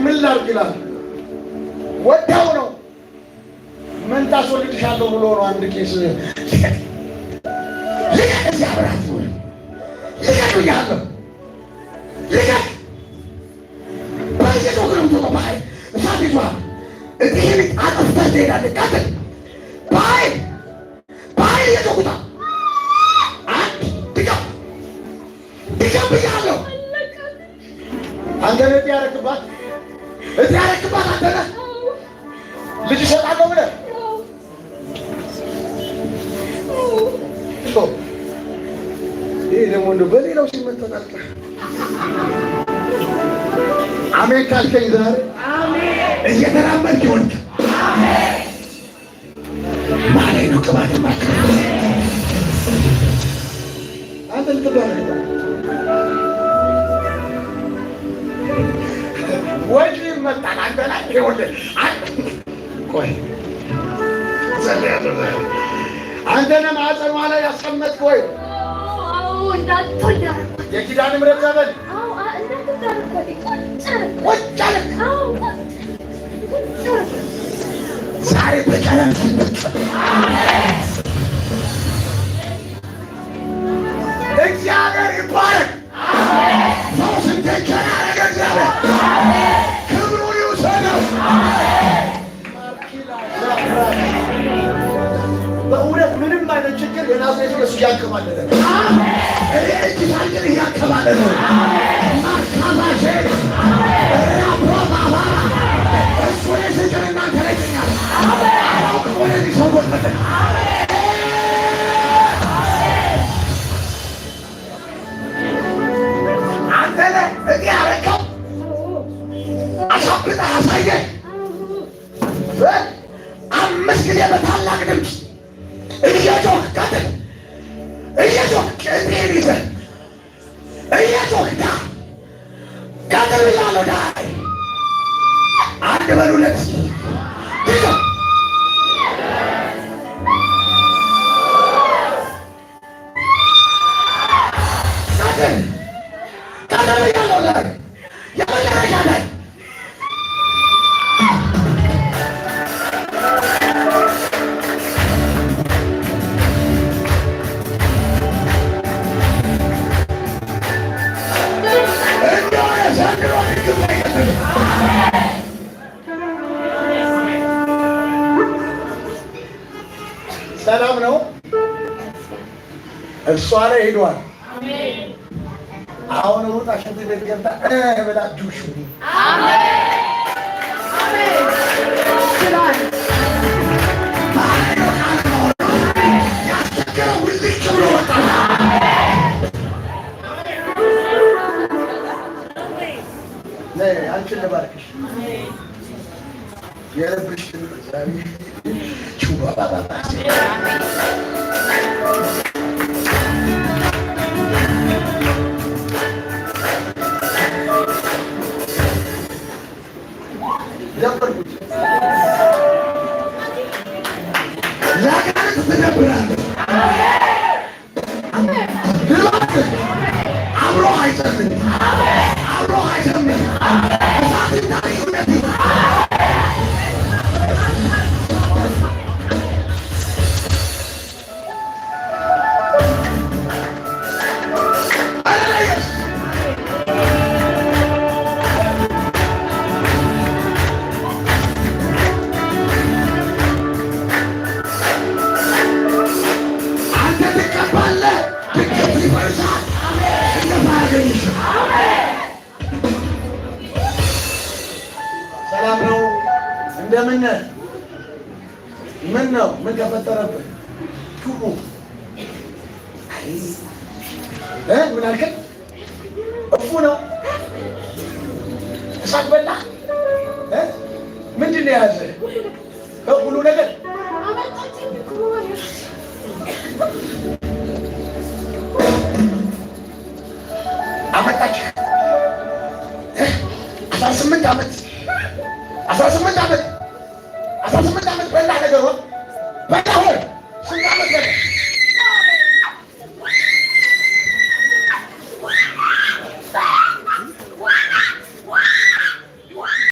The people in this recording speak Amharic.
ምን ላድርግ ይላል። ወዲያው ነው ምን ታስወልድሻለሁ ብሎ ነው አንድ ቄስ እዚህ አብራት ነው ልቀቅልኛለሁ ልቀቅ በዚህ ቶክረም ባይ እሳት ይዟል እዚህን አጠፍተህ ትሄዳለህ ቀጥል ባይ እየተኩታ ድጋም ብያለሁ አንተ ነህ እዚህ ያረክባት አንተ ነህ ልጅ እሰጣለሁ ብለህ ይህ ደግሞ እንደው በሌላው ሲመጠናል አሜን ካልከኝ ዛሬ እየተራመድክ ይሆንክ ማለይ ነው ቅባት ማክ አንተ ልትባል ወጪ ይመጣል አንተ ላይ ይወደድ ቆይ አንተ ነህ ማዕፀኗ ላይ ያስቀመጥክ ወይ የኪዳነ ምሕረት ዘመን ዛሬ በቀለም እግዚአብሔር ይባረክ። ፈውስን ተቸር ያደረገ እግዚአብሔር ክብሩን ይውሰደው። በእውነት ምንም አይነት ችግር የናዝሬቱ ኢየሱስ ያንከባለለ እኔ እጅ ታንቅን እያንከባለለ ማካባሼ ራፕሮባባ እሱ የስቅር እናንተ ለይተኛል አላውቅም ወደዚህ ሰዎች መጠን አንተ ነህ እዚህ ያረከው አሳብጠህ አሳየህ 5 ጊዜ በታላቅ ድምፅ እየጮህ ቀጥል እየጮህ ቅጤን ይዘህ እየጮህ ዳ ቀጥል ብያለሁ ዳይ አንድ በል ሁለት ይዞ ቀጥል ብያለሁ ዳይ የመጨረሻ ዳይ ሰላም ነው። እሷ ላይ ሄዷል። አሁን ሩጣ ሽንት ቤት ገብታ ብላ ዱሽ አንቺን ልባርክሽ የልብሽ ዛሬ ሰላም ነው። እንደምን ምን ነው? ምን ተፈጠረብህ? ቱቡ ምን አልከኝ? እፉ ነው እሳት በላ ምንድን ነው የያዘ? ሁሉ ነገር አመጣች። 18 ዓመት በላ ነገር ሆነ። በላ ሆነ። ስንት ዓመት